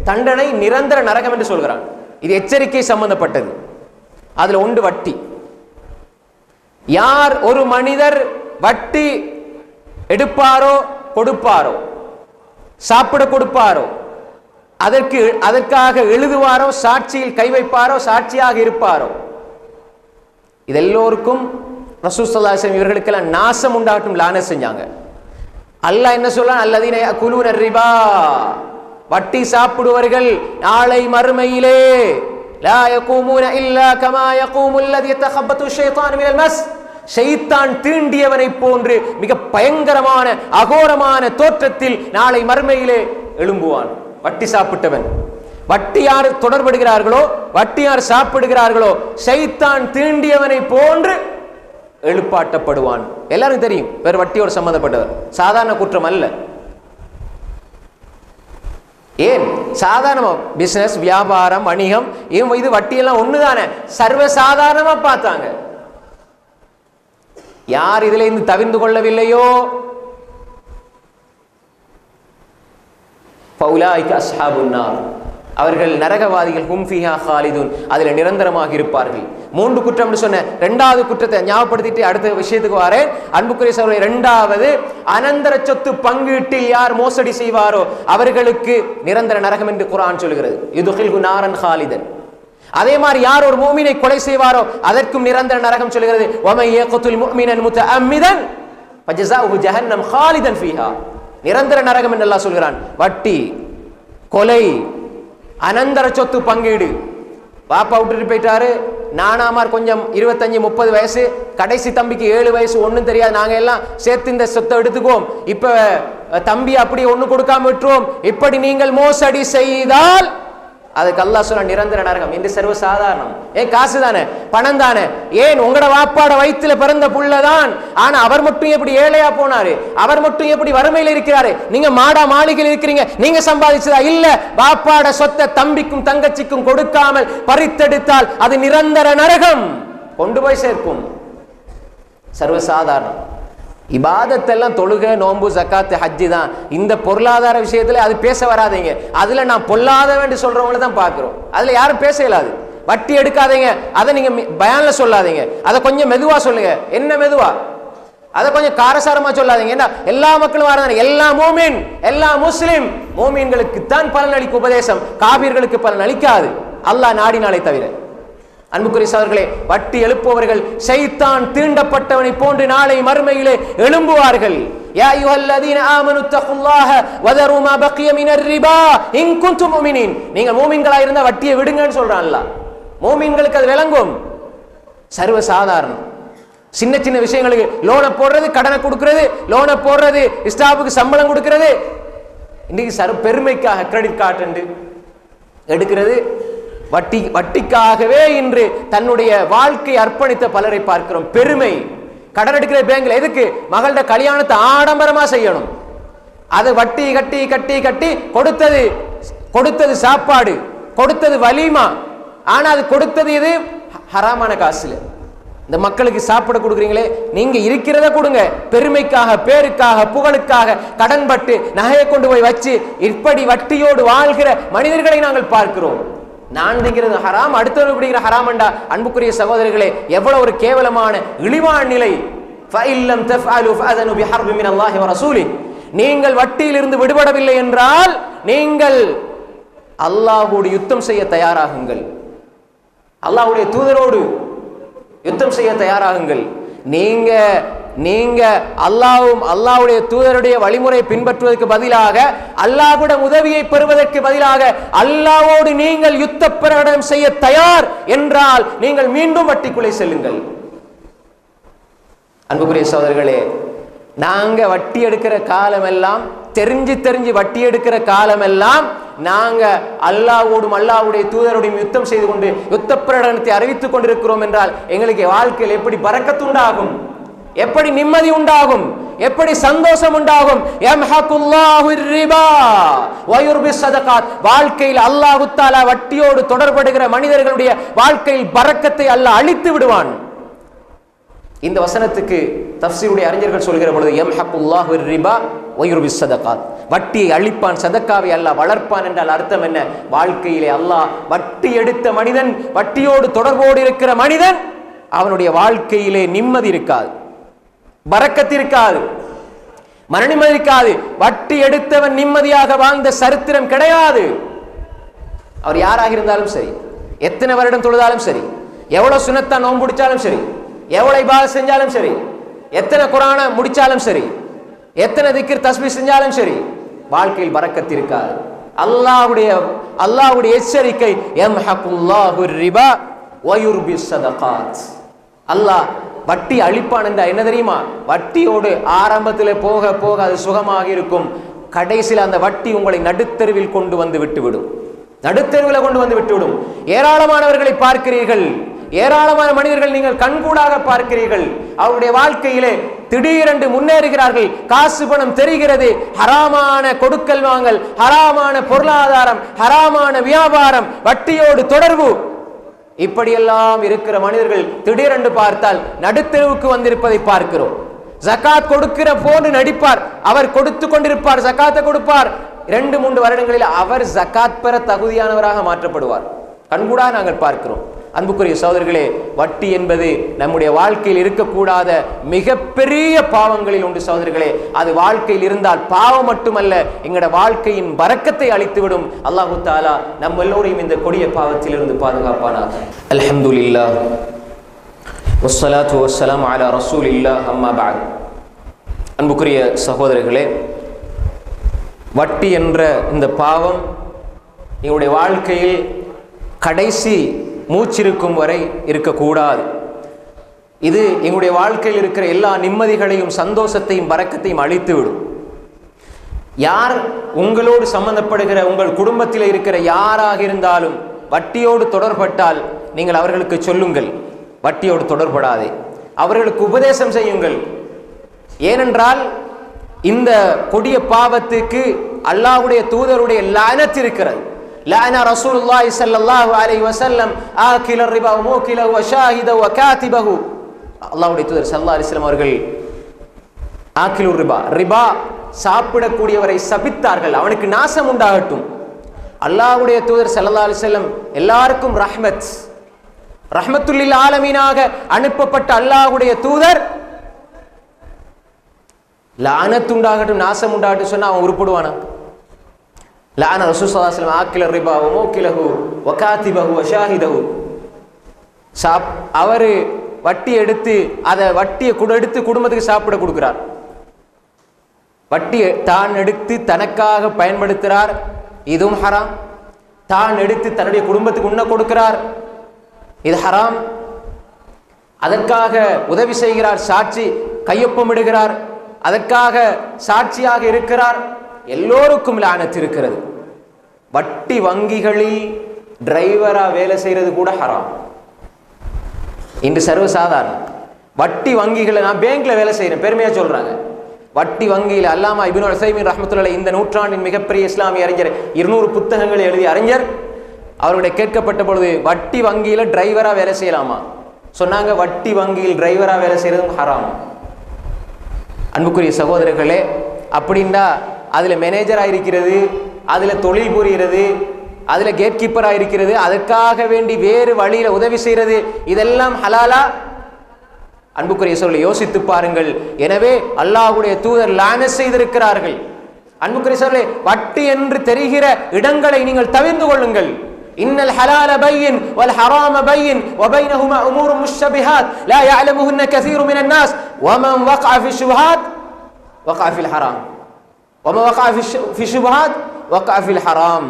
தண்டனை நிரந்தர நரகம் என்று சொல்கிறான். இது எச்சரிக்கை சம்பந்தப்பட்டது. அதுல ஒன்று வட்டி. யார் ஒரு மனிதர் வட்டி எடுப்பாரோ, கொடுப்பாரோ, சாப்பிட கொடுப்பாரோ, அதற்காக எழுதுவாரோ, சாட்சியில் கை வைப்பாரோ, சாட்சியாக இருப்பாரோ, இதெல்லோருக்கும் ரசூல் ஸல்லல்லாஹு அலைஹி வஸல்லம் இவர்களுக்கெல்லாம் நாசம் உண்டாகட்டும் லானத் செஞ்சாங்க. அல்லாஹ் என்ன சொல்றான்? அல்லதீன யஅகுலூன ரிபா, வட்டி சாப்பிடுவர்கள் நாளை மறுமையிலே லா யகூமூன இல்லா கமா யகூமுல் லதீ யதகப்பது ஷைத்தானு மினல் மஸ், ஷைத்தான் தீண்டியவனை போன்று மிக பயங்கரமான அகோரமான தோற்றத்தில் நாளை மறுமையிலே எழும்புவான் வட்டி சாப்பிட்டவன். வட்டி யார் தொடர்படுகிறார்களோ, வட்டி யார் சாப்பிடுகிறார்களோ, ஷைத்தான் தீண்டியவனை போன்று எழுப்பாட்டப்படுவான். எல்லாரும் தெரியும், வேறு வட்டியோடு சம்பந்தப்பட்டவர், சாதாரண குற்றம் அல்ல. ஏன் சாதாரணமா பிசினஸ், வியாபாரம், வணிகம், இது வட்டியெல்லாம் ஒண்ணுதானே, சர்வசாதாரணமா பார்த்தாங்க. யார் இதுல இருந்து தவிர்ந்து கொள்ளவில்லையோ ஃபௌலாயிக அஸ்ஹாபுன் நார், அவர்கள் நரகவாதிகள், ஹும் ஃபீஹா காலிதுன், அதுல நிரந்தரமாக இருப்பார்கள். 3 குற்றம் சொன்ன 2வது குற்றத்தை ஞாபகப்படுத்திட்டு அடுத்த விஷயத்துக்கு வரேன். அன்புக்குரிய சகோதரர்களே, 2வது அனந்தர சொத்து பங்கீட்டில் யார் மோசடி செய்வாரோ அவர்களுக்கு நிரந்தர நரகம் என்று குர்ஆன் சொல்கிறது. யுதுகில்ஹு நாரன் காலிதன். அதே மாதிரி யார் ஒரு மூமினை கொலை செய்வாரோ அதற்கும் நிரந்தர நரகம் சொல்கிறது. வமை யக்துல் முஃமினன் முத்தஅம்மிதன் ஃபஜஸாஉஹு ஜஹன்னம் காலிதன் ஃபீஹா, நிரந்தர நரகம் என்று அல்லாஹ் சொல்கிறான். வட்டி, கொலை, அனந்தர சொத்து பங்கீடு. பாப்பா விட்டுட்டு போயிட்டாரு, நானாமார் கொஞ்சம் 25-30 வயசு, கடைசி தம்பிக்கு 7 வயசு, ஒன்றும் தெரியாது, நாங்க எல்லாம் சேர்த்து இந்த சொத்தை எடுத்துக்குவோம், இப்ப தம்பி அப்படி ஒண்ணு கொடுக்காம விட்டுருவோம், இப்படி நீங்கள் மோசடி செய்தால் அதுக்கு அல்லாஹ் சொல்ல நிரந்தர நரகம். இந்த சர்வசாதாரணம். ஏன் காசு தானே, பணம் தானே, ஏன் உங்களோட வாப்பாட வயிற்றுல பிறந்த புள்ளதான். ஆனா அவர் மட்டும் எப்படி ஏழையா போனாரு, அவர் மட்டும் எப்படி வறுமையில் இருக்கிறாரு, நீங்க மாடா மாளிகையில் இருக்கிறீங்க, நீங்க சம்பாதிச்சதா? இல்ல, வாப்பாட சொத்தை தம்பிக்கும் தங்கச்சிக்கும் கொடுக்காமல் பறித்தெடுத்தால் அது நிரந்தர நரகம் கொண்டு போய் சேர்க்கும். சர்வசாதாரணம். இபாதத்தெல்லாம் தொழுகை, நோன்பு, ஜக்காத்து, ஹஜ்ஜி தான். இந்த பொருளாதார விஷயத்துல அது பேச வராதீங்க. அதுல நான் பொல்லாதவன் சொல்றவங்கள தான் பாக்குறோம். அதுல யாரும் பேச இயலாது. வட்டி எடுக்காதீங்க, அதை நீங்க பயான்ல சொல்லாதீங்க, அதை கொஞ்சம் மெதுவா சொல்லுங்க. என்ன மெதுவா? அதை கொஞ்சம் காரசாரமா சொல்லாதீங்க. என்ன எல்லா மக்களும் வரதானே, எல்லா மூமின், எல்லா முஸ்லிம் மூமின்களுக்கு தான் பலன் அளிக்கும் உபதேசம், காபீர்களுக்கு பலன் அளிக்காது, அல்லாஹ் நாடினாலே தவிர. அன்புக்குரிய சகோதரர்களே, வட்டி எழுப்புவர்கள் ஷைத்தான் தீண்டப்பட்டவனை போன்று நாளை மறுமையிலே எழும்புவார்கள். யா அய்யுஹல்லதீன ஆமனு தகுல்லாஹ வதரு மா பக்கிய மினர் ரிபா இன் குன்தும் முஃமினீன், நீங்க மூமின்களா இருந்தா வட்டியை விடுங்கன்னு சொல்றான் அல்லாஹ். மூமின்களுக்கு அது விளங்கும். சர்வசாதாரணம். சின்ன சின்ன விஷயங்களுக்கு லோனை போடுறது, கடனை கொடுக்கிறது, லோனை போடுறது, ஸ்டாஃபுக்கு சம்பளம் கொடுக்கிறது, இன்னைக்கு பெருமைக்காக கிரெடிட் கார்டு எடுக்கிறது, வட்டிக்காகவே இன்று தன்னுடைய வாழ்க்கை அர்ப்பணித்த பலரை பார்க்கிறோம். பெருமை. கடன் எடுக்கிற பேங்க்ல எதுக்கு? மகளோட கல்யாணத்தை ஆடம்பரமா செய்யணும். அதை வட்டி கட்டி கட்டி கட்டி கொடுத்தது சாப்பாடு, கொடுத்தது வலிமா, ஆனா அது கொடுத்தது இது ஹராமான காசுல. இந்த மக்களுக்கு சாப்பிட கொடுக்குறீங்களே, நீங்க இருக்கிறத கொடுங்க, பெருமைக்காக, பேருக்காக, புகழுக்காக கடன்பட்டு நகையை கொண்டு போய் வச்சு இப்படி வட்டியோடு வாழ்கிற மனிதர்களை நாங்கள் பார்க்கிறோம். நான் திங்கிறது ஹராம், அடுத்தவர்கள் குடிக்கிற ஹராமண்டா. அன்புக்குரிய சகோதரர்களே, எவ்வளவு ஒரு கேவலமான இழிவான நிலை. நீங்கள் வட்டியில் இருந்து விடுபடவில்லை என்றால் நீங்கள் அல்லாஹ்வோடு யுத்தம் செய்ய தயாராகுங்கள், அல்லாஹ்வுடைய தூதரோடு யுத்தம் செய்ய தயாராகுங்கள். நீங்க அல்லாஹ்வுடைய தூதருடைய வழிமுறை பின்பற்றுவதற்கு பதிலாக, அல்லாஹ்வுடைய உதவியை பெறுவதற்கு பதிலாக அல்லாஹ்வோடு நீங்கள் யுத்த பிரகடனம் செய்ய தயார் என்றால் நீங்கள் மீண்டும் வட்டிக்குள்ளே செல்லுங்கள். அன்புக்குரிய சகோதரர்களே, நாங்க வட்டி எடுக்கிற காலமெல்லாம், தெரிஞ்சு வட்டி எடுக்கிற காலமெல்லாம் நாங்க அல்லாஹ்வோடும் அல்லாஹ்வுடைய தூதரோடும் யுத்தம் செய்து கொண்டு யுத்த பிரகடனத்தை அறிவித்துக் கொண்டிருக்கிறோம் என்றால் எங்களுக்கு வாழ்க்கையில் எப்படி பரக்கத்து உண்டாகும், எப்படி நிம்மதி உண்டாகும், எப்படி சந்தோஷம் உண்டாகும். வாழ்க்கையில் அல்லாஹ் தஆலா வட்டியோடு தொடர்படுகிற மனிதர்களுடைய வாழ்க்கையில் பரக்கத்தை அல்லாஹ் அழித்து விடுவான். இந்த வசனத்துக்கு தஃப்சீருடைய அறிஞர்கள் சொல்கிற பொழுது யம்ஹகுல்லாஹு ரிபா வயுர்பி ஸதகாத், வட்டியை அழிப்பான், சதக்காவை அல்லாஹ் வளர்ப்பான் என்றால் அர்த்தம் என்ன? வாழ்க்கையிலே அல்லாஹ் வட்டி எடுத்த மனிதன், வட்டியோடு தொடர்போடு இருக்கிற மனிதன், அவனுடைய வாழ்க்கையிலே நிம்மதி இருக்காது, பரக்கத்து இருக்காது, மனநிம்மதி இருக்காது. வட்டி எடுத்தவன் நிம்மதியாக வாழ்ந்த சரித்திரம் கிடையாது. அவர் யாராக இருந்தாலும் சரி, எத்தனை வருடம் தொழுதாலும் சரி, எவ்வளவு சுன்னத்தா நோன்பு முடிச்சாலும் சரி, எவ்வளவு இபாதத் செஞ்சாலும் சரி, எத்தனை குர்ஆனை முடிச்சாலும் சரி, எத்தனை திக்ர் தஸ்பீஹ் செஞ்சாலும் சரி, வாழ்க்கையில் பரக்கத்து இருக்காது. அல்லாஹ்வுடைய எச்சரிக்கை, யம்ஹகுல்லாஹு ரிபா வயுர்பி ஸதகாத். அல்லாஹ் வட்டி அழிப்பான் என்றால் என்ன தெரியுமா? வட்டியோடு ஆரம்பத்தில் போக போக அது சுகமாக இருக்கும், கடைசியில் அந்த வட்டி உங்களை நடுத்தெருவில் கொண்டு வந்து விட்டுவிடும், நடுத்தெருவில் கொண்டு வந்து விட்டுவிடும். ஏராளமானவர்களை பார்க்கிறீர்கள், ஏராளமான மனிதர்கள் நீங்கள் கண்கூடாக பார்க்கிறீர்கள், அவருடைய வாழ்க்கையிலே திடீரென்று முன்னேறுகிறார்கள், காசு பணம் தெரிகிறது, ஹராமான கொடுக்கல் வாங்கல், ஹராமான பொருளாதாரம், ஹராமான வியாபாரம், வட்டியோடு தொடர்பு, இப்படியெல்லாம் இருக்கிற மனிதர்கள் திடீரென்று பார்த்தால் நடுத்தெருவுக்கு வந்திருப்பதை பார்க்கிறோம். ஜகாத் கொடுக்கிற போன்று நடிப்பார், அவர் கொடுத்து கொண்டிருப்பார், ஜகாத்தை கொடுப்பார், 2-3 வருடங்களில் அவர் ஜகாத் பெற தகுதியானவராக மாற்றப்படுவார். கண்கூடாக நாங்கள் பார்க்கிறோம். அன்புக்குரிய சகோதரர்களே, வட்டி என்பது நம்முடைய வாழ்க்கையில் இருக்கக்கூடாத மிகப்பெரிய பாவங்களில் ஒன்று சகோதரர்களே. அது வாழ்க்கையில் இருந்தால் பாவம் மட்டுமல்ல, எங்களோட வாழ்க்கையின் பரக்கத்தை அழித்துவிடும். அல்லாஹு தஆலா நம்ம எல்லோரையும் இந்த கொடிய பாவத்தில் இருந்து பாதுகாப்பானாக. அல்ஹம்துலில்லாஹ் வஸ்ஸலாத்து வஸ்ஸலாமு அலா ரசூலில்லாஹ், அம்மா பஅத். அன்புக்குரிய சகோதரர்களே, வட்டி என்ற இந்த பாவம் எங்களுடைய வாழ்க்கையில் கடைசி மூச்சிருக்கும் வரை இருக்கக்கூடாது. இது எங்களுடைய வாழ்க்கையில் இருக்கிற எல்லா நிம்மதிகளையும், சந்தோஷத்தையும், பரக்கத்தையும் அழித்துவிடும். யார் உங்களோடு சம்பந்தப்படுகிற உங்கள் குடும்பத்தில் இருக்கிற யாராக இருந்தாலும் வட்டியோடு தொடர்பட்டால் நீங்கள் அவர்களுக்கு சொல்லுங்கள், வட்டியோடு தொடர்படாதே, அவர்களுக்கு உபதேசம் செய்யுங்கள். ஏனென்றால் இந்த கொடிய பாவத்துக்கு அல்லாஹ்வுடைய தூதருடைய லஅனத் இருக்கிறது. லஅன ரசூலுல்லாஹி ஸல்லல்லாஹு அலைஹி வஸல்லம் ஆகில ரிபா வ மூகிலஹு வ ஷாஹிதஹு வ காதிபஹு. அல்லாஹ்வுடைய தூதர் ஸல்லல்லாஹு அலைஹி வஸல்லம் அவர்கள் ஆகிலு ரிபா, ரிபா சாப்பிடக்கூடியவரை சபித்தார்கள், அவனுக்கு நாசம் உண்டாகட்டும். அல்லாஹ்வுடைய தூதர் ஸல்லல்லாஹு அலைஹி வஸல்லம் எல்லாருக்கும் ரஹ்மத்துல் லில் ஆலமீனாக அனுப்பப்பட்ட அல்லாஹ்வுடைய தூதர் லஅனத் உண்டாகட்டும், நாசம் உண்டாகட்டும் சொன்னா அவன் உருப்படுவானா? லஅன ரசூல் ஸல்லல்லாஹு அலைஹி வஸல்லம் ஆகில ரிபா வ மூகிலஹு வ காதிபஹு வ ஷாஹிதஹு. அவர் வட்டி எடுத்து அதை வட்டியை எடுத்து குடும்பத்துக்கு சாப்பிட கொடுக்கிறார், வட்டி தான் எடுத்து தனக்காக பயன்படுத்துகிறார், இதுவும் ஹராம். தான் எடுத்து தன்னுடைய குடும்பத்துக்கு உண்ண கொடுக்கிறார், இது ஹராம். அதற்காக உதவி செய்கிறார், சாட்சி கையொப்பமிடுகிறார், அதற்காக சாட்சியாக இருக்கிறார். எல்லோருக்கும் லானத் இருக்கிறது. வட்டி வங்கிகளில் டிரைவரா வேலை செய்யறது கூட ஹராம். இன்று சர்வசாதாரணம். வட்டி வங்கிகளை, நான் பேங்க்ல வேலை செய்யறேன் பெருமையா சொல்றாங்க. வட்டி வங்கியில் அல்லாமா இப்னு உஸைமீன் ரஹ்மத்துல்லாஹி இந்த நூற்றாண்டின் மிகப்பெரிய இஸ்லாமிய அறிஞர், 200 புத்தகங்களை எழுதிய அறிஞர், அவருடைய கேட்கப்பட்ட பொழுது வட்டி வங்கியில டிரைவரா வேலை செய்யலாமா? சொன்னாங்க வட்டி வங்கியில் டிரைவரா வேலை செய்யறதும் ஹராம். அன்புக்குரிய சகோதரர்களே, அப்படின்னா அதுல மேனேஜரா இருக்கிறது, அதுல தொழில் புரிகிறது, அதுல கேட் கீப்பரா இருக்கிறது, அதற்காக வேண்டி வேறு வழியில உதவி செய்யறது, இதெல்லாம் ஹலாலா? அன்புக்குரிய சொல்ல யோசித்து பாருங்கள். எனவே அல்லாஹ்வுடைய தூதர் லானத் செய்திருக்கிறார்கள். அன்புக்குரிய சொல்ல வட்டி என்று தெரிகிற இடங்களை நீங்கள் தவிர்த்து கொள்ளுங்கள். இன்னல் ஹலால பையின் வல் ஹராம பையின் வபைனஹுமா உமூரும் முஷ்தபிஹாத் லா يعلمهن كثير من الناس ومن وقع في الشبهات وقع في الحرام ومن وقع في الشبهات وقع في الحرام.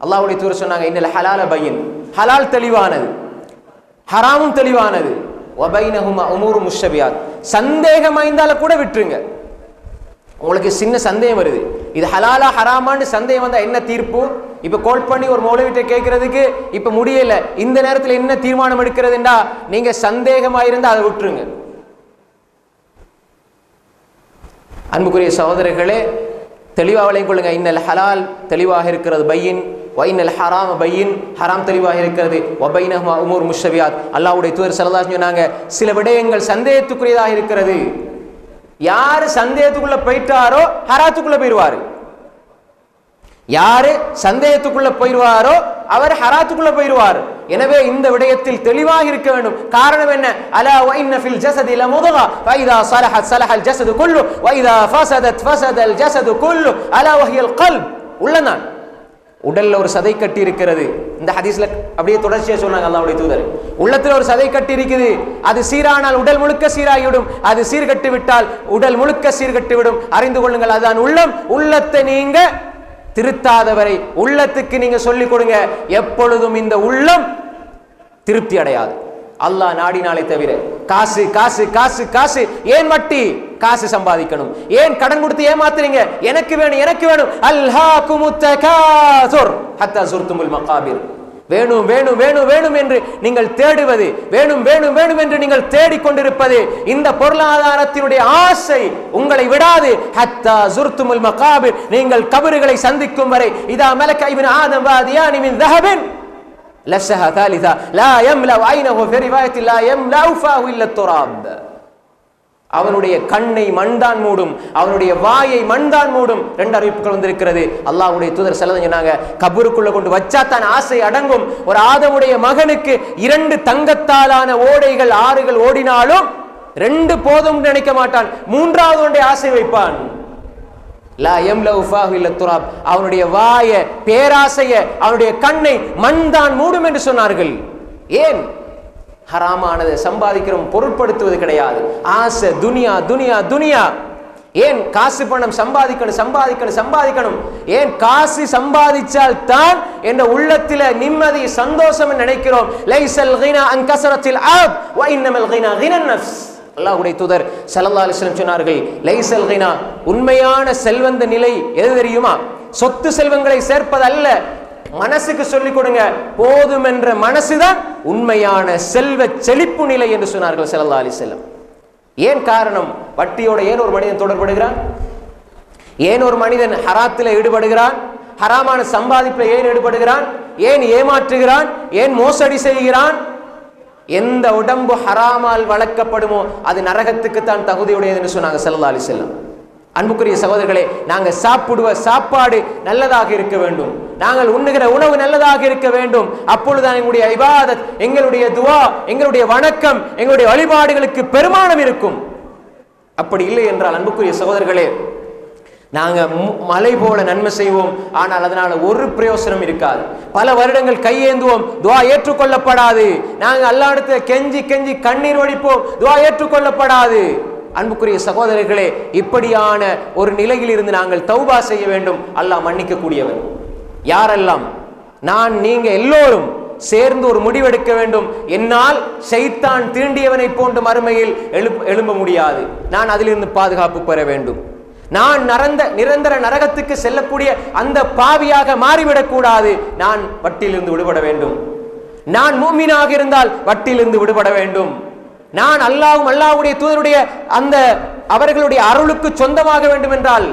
அல்லாஹ்வுடைய தூதர் சொன்னாங்க, இன்னல் ஹலால பையின், ஹலால் தெளிவானது, ஹராமும் தெளிவானது, வபைனஹுமா உமூரும் முஷ்தபிஹாத், சந்தேகம் ஐந்தால கூட விட்டுருங்க. உங்களுக்கு சின்ன சந்தேகம் வருது, இது ஹலாலா ஹராமான்னு சந்தேகம் வந்தா என்ன தீர்ப்பு? இப்ப கால் பண்ணி ஒரு மௌலவிட்ட கேட்கறதுக்கு இப்ப முடியல, இந்த நேரத்தில் என்ன தீர்மானம் எடுக்கிறதுண்டா, நீங்க சந்தேகமா இருந்தா அதை விட்டுருங்க. அன்புக்குரிய சகோதரர்களே, தெளிவாக விளங்கிக் கொள்ளுங்க. இன்னல் ஹலால் தெளிவாக இருக்கிறது பையின், வைனல் ஹராம் பையின், ஹராம் தெளிவாக இருக்கிறது, வபைனஹுமா உமூர் முஷ்தபிஹாத். அல்லாஹ்வுடைய தூதர் ஸல்லல்லாஹு அலைஹி வஸல்லம் சொன்னாங்க, சில விடயங்கள் சந்தேகத்துக்குரியதாக இருக்கிறது. யாரு சந்தேகத்துக்குள்ள போயிட்டாரோ ஹராத்துக்குள்ள போயிடுவாரு. யாரு சந்தேகத்துக்குள்ள போயிடுவாரோ அவர் ஹராத்துக்குள்ள போயிடுவார். எனவே இந்த விடயத்தில் தெளிவாக இருக்க வேண்டும். காரணம் என்ன? அலா வ இன்ன ஃபில் ஜஸதி லமுதுகா ஃபைதா ஸலஹத் ஸலஹல் ஜஸது குல்லு வ இதா ஃபஸதத் ஃபஸதல் ஜஸது குல்லு அலா வஹியல் கல்ப். உள்ளதான் உடல்ல ஒரு சதை கட்டி இருக்கிறது. இந்த ஹதீஸ்ல அப்படியே தொடர்ச்சியா சொன்னாங்க அல்லாஹ்வுடைய தூதர், உள்ளத்துல ஒரு சதை கட்டி இருக்குது, அது சீரானால் உடல் முழுக்க சீராகிவிடும், அது சீர்கட்டு விட்டால் உடல் முழுக்க சீர்கட்டு விடும். அறிந்து கொள்ளுங்கள், அதுதான் உள்ளம். உள்ளத்தை நீங்க திருத்தாதவரை உள்ளத்துக்கு நீங்க சொல்லிக் கொடுங்க, எப்பொழுதும் இந்த உள்ளம் திருப்தி அடையாது. அல்லாஹ் நாடினாலே தவிர. காசு காசு காசு காசு, ஏன் வட்டி? காசு சம்பாதிக்கணும். ஏன் கடன் கொடுத்து ஏமாத்துறீங்க? எனக்கு வேணும் எனக்கு வேணும். அல்ஹாகுமுத் தகாசுர் ஹத்தா ஸுர்துமுல் மகாபிர். வேணும் வேணும் வேணும் வேணும் என்று நீங்கள் தேடுவது, வேணும் வேணும் வேணும் என்று நீங்கள் தேடிக்கொண்டிருப்பது, இந்த பொருளாதாரத்தினுடைய ஆசை உங்களை விடாது. ஹத்தா ஸுர்துமுல் மகாபிர், நீங்கள் கபறுகளை சந்திக்கும் வரை. இதா மலக இப்னு ஆதம் வாதியானி மின் ذهب லஸஹ ثالثا لا يملأ عينه في رواية لا يملأ فاه إلا التراب. அவனுடைய கண்ணை மண்தான் மூடும், அவனுடைய வாயை மண்தான் மூடும். ரெண்டு அறிவிப்புகள் வந்திருக்கிறது. அல்லாஹ்வுடைய தூதர் ஸல்லல்லாஹு அலைஹி வஸல்லம் சொன்னாங்க, கபருக்குள்ள கொண்டு வச்சா தான் ஆசை அடங்கும். ஒரு ஆதமுடைய மகனுக்கு 2 தங்கத்தாலான ஓடைகள் ஆறுகள் ஓடினாலும் 2 போதும் நினைக்க மாட்டான், 3வது ஒன்றை ஆசை வைப்பான். லா யம்லவு ஃபாஹு இல்ல துராப், அவனுடைய வாய பேராசைய அவனுடைய கண்ணை மண்தான் மூடும் என்று சொன்னார்கள். ஏன்? ஹராமானதை சம்பாதிக்கிறோம், பொருட்படுத்துவது கிடையாது. ஆசை, துனியா துனியா துனியா. ஏன் காசு பணம் சம்பாதிக்கணும் சம்பாதிக்கணும் சம்பாதிக்கணும்? ஏன் காசு சம்பாதிச்சால் தான் என்ற உள்ளத்தில நிம்மதி சந்தோஷம் நினைக்கிறோம். லைஸல் கினா அன் கஸரத்தில் ஆப் வ இன்னமல் கினா கினன் நஃப்ஸ். அல்லாஹ்வுடைய தூதர் ஸல்லல்லாஹு அலைஹி வஸல்லம் சொன்னார்கள், லைஸல் கினா, உண்மையான செல்வந்த நிலை எது தெரியுமா? சொத்து செல்வங்களை சேர்ப்பது அல்ல. மனசுக்கு சொல்லிக் கொடுங்க, போதும் என்ற மனசுதான் உண்மையான செல்வ செழிப்பு நிலை என்று சொன்னார்கள் ஸல்லல்லாஹு அலைஹி வஸல்லம். ஏன் காரணம்? வட்டியோட ஏன் ஒரு மனிதன் தொடர்படுகிறான்? ஏன் ஒரு மனிதன் ஹராத்தில் ஈடுபடுகிறான்? ஹராமான சம்பாதிப்பில் ஏன் ஈடுபடுகிறான்? ஏன் ஏமாற்றுகிறான்? ஏன் மோசடி செய்கிறான்? எந்த உடம்பு ஹராமால் வளர்க்கப்படுமோ அது நரகத்துக்கு தான் தகுதியுடையது என்று சொன்னாங்க ஸல்லல்லாஹு அலைஹி வஸல்லம். அன்புக்குரிய சகோதரர்களே, நாங்கள் சாப்பிடுவ சாப்பாடு நல்லதாக இருக்க வேண்டும், நாங்கள் உண்ணுகிற உணவு நல்லதாக இருக்க வேண்டும். அப்பொழுதுதான் எங்களுடைய இபாதத், எங்களுடைய துஆ, எங்களுடைய வணக்கம், எங்களுடைய வழிபாடுகளுக்கு பெருமானம் இருக்கும். அப்படி இல்லை என்றால் அன்புக்குரிய சகோதரர்களே, நாங்கள் மலை போல நன்மை செய்வோம், ஆனால் அதனால ஒரு பிரயோசனம் இருக்காது. பல வருடங்கள் கையேந்துவோம், துஆ ஏற்றுக்கொள்ளப்படாது. நாங்கள் அல்லாஹ்விடத்தில் கெஞ்சி கெஞ்சி கண்ணீர் வடிப்போம், துஆ ஏற்றுக்கொள்ளப்படாது. அன்புக்குரிய சகோதரர்களே, இப்படியான ஒரு நிலையில் இருந்து நாங்கள் தௌபா செய்ய வேண்டும். அல்லாஹ் மன்னிக்க கூடியவன். யாரெல்லாம் நான் நீங்க எல்லோரும் சேர்ந்து ஒரு முடிவெடுக்க வேண்டும். என்னால் ஷைத்தான் தீண்டியவனை போன்று மறுமையில் எழும்ப முடியாது. நான் அதிலிருந்து பாதுகாப்பு பெற வேண்டும். நான் நிரந்தர நரகத்துக்கு செல்லக்கூடிய அந்த பாவியாக மாறிவிடக் கூடாது. நான் வட்டியிலிருந்து விடுபட வேண்டும். நான் மூமினாக இருந்தால் வட்டியிலிருந்து விடுபட வேண்டும். நான் அல்லாஹ்வுடைய தூதருடைய அந்த அவர்களுடைய அருளுக்கு சொந்தமாக வேண்டும் என்றால்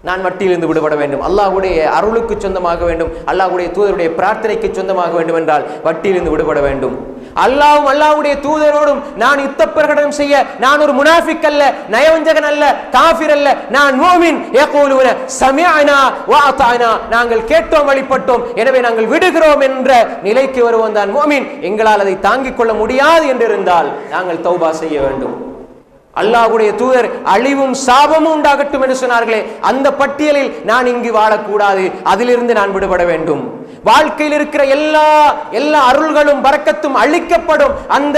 நான் வட்டியிலிருந்து விடுபட வேண்டும், அல்லாஹ்வுடைய அருளுக்கு சொந்தமாக வேண்டும், அல்லாஹ்வுடைய தூதருடைய பிரார்த்தனைக்கு சொந்தமாக வேண்டும் என்றால் வட்டியிலிருந்து விடுபட வேண்டும். அல்லாஹ்வும் அல்லாஹ்வுடைய தூதரோடும் நான் யுத்த பிரகடனம் செய்ய நான் ஒரு முனாஃபிக் அல்ல, நயவஞ்சகன் அல்ல, காஃபிர் அல்ல, நான் முஃமின். யகூலுன சமிஅனா வ அதானா, நாங்கள் கேட்டோம் வழிபட்டோம் எனவே நாங்கள் விடுகிறோம் என்ற நிலைக்கு வருவோம் தான் முஃமின். எங்களால் அதை தாங்கிக் கொள்ள முடியாது என்றிருந்தால் நாங்கள் தௌபா செய்ய வேண்டும். அல்லாஹ்வுடைய தூதர் அழிவும் சாபமும் உண்டாகட்டும் என்று சொன்னார்களே, அந்த பட்டியலில் நான் இங்கு வாழக்கூடாது, அதிலிருந்து நான் விடுபட வேண்டும். வாழ்க்கையில் இருக்கிற எல்லா அருள்களும் பரக்கத்தும் அழிக்கப்படும் அந்த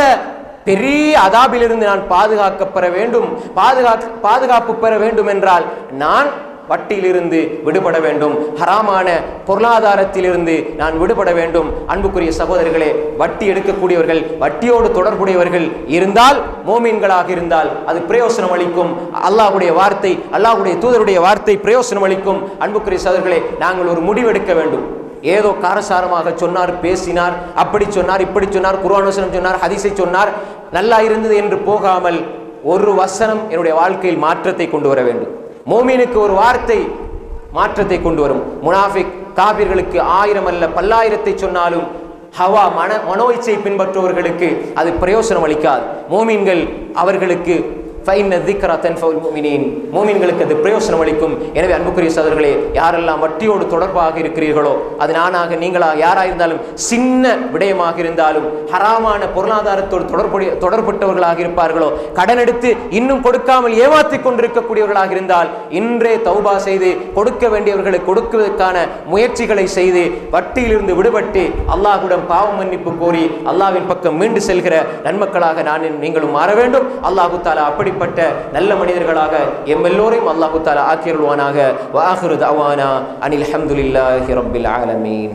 பெரிய அதாபிலிருந்து நான் பாதுகாக்கப்பெற வேண்டும். பாதுகாப்பு பெற வேண்டும் என்றால் நான் வட்டியிலிருந்து விடுபட வேண்டும், ஹராமான பொருளாதாரத்திலிருந்து நான் விடுபட வேண்டும். அன்புக்குரிய சகோதரர்களே, வட்டி எடுக்கக்கூடியவர்கள், வட்டியோடு தொடர்புடையவர்கள் இருந்தால், மோமீன்களாக இருந்தால் அது பிரயோசனம் அளிக்கும். அல்லாஹ்வுடைய வார்த்தை, அல்லாஹ்வுடைய தூதருடைய வார்த்தை பிரயோசனம் அளிக்கும். அன்புக்குரிய சகோதரர்களே, நாங்கள் ஒரு முடிவெடுக்க வேண்டும். ஏதோ காரசாரமாக சொன்னார், பேசினார், அப்படி சொன்னார், இப்படி சொன்னார், குர்ஆன் வசனம் சொன்னார், ஹதீஸை சொன்னார், நல்லா இருந்தது என்று போகாமல் ஒரு வசனம் என்னுடைய வாழ்க்கையில் மாற்றத்தை கொண்டு வர வேண்டும். மோமீனுக்கு ஒரு வார்த்தை மாற்றத்தை கொண்டு வரும். முனாஃபிக் காபிர்களுக்கு 1000 அல்ல 10,000 சொன்னாலும் ஹவா மனோ இச்சை பின்பற்றுவர்களுக்கு அது பிரயோசனம் அளிக்காது. மோமீன்கள் அவர்களுக்கு மோமீன்களுக்கு அது பிரயோசனம் அளிக்கும். எனவே அன்புக்குரிய சகோதரர்களே, யாரெல்லாம் வட்டியோடு தொடர்பாக இருக்கிறீர்களோ, அது நானாக நீங்களா யாராக இருந்தாலும், சின்ன விடயமாக இருந்தாலும், ஹராமான பொருளாதாரத்தோடு தொடர்பட்டவர்களாக இருப்பார்களோ, கடன் எடுத்து இன்னும் கொடுக்காமல் ஏமாற்றிக் கொண்டிருக்கக்கூடியவர்களாக இருந்தால் இன்றே தௌபா செய்து கொடுக்க வேண்டியவர்களை கொடுக்குவதற்கான முயற்சிகளை செய்து வட்டியிலிருந்து விடுபட்டு அல்லாஹ்விடம் பாவ மன்னிப்பு கோரி அல்லாஹ்வின் பக்கம் மீண்டு செல்கிற நன்மக்களாக நீங்களும் மாற வேண்டும். அல்லாஹு தஆலா அப்படிப்பட்ட நல்ல மனிதர்களாக எல்லோரையும் அல்லாஹு தஆலா ஆக்கியருள்வானாக. வ ஆகிரு தஅவானா அனில் ஹம்துலில்லாஹி ரப்பில் ஆலமீன்.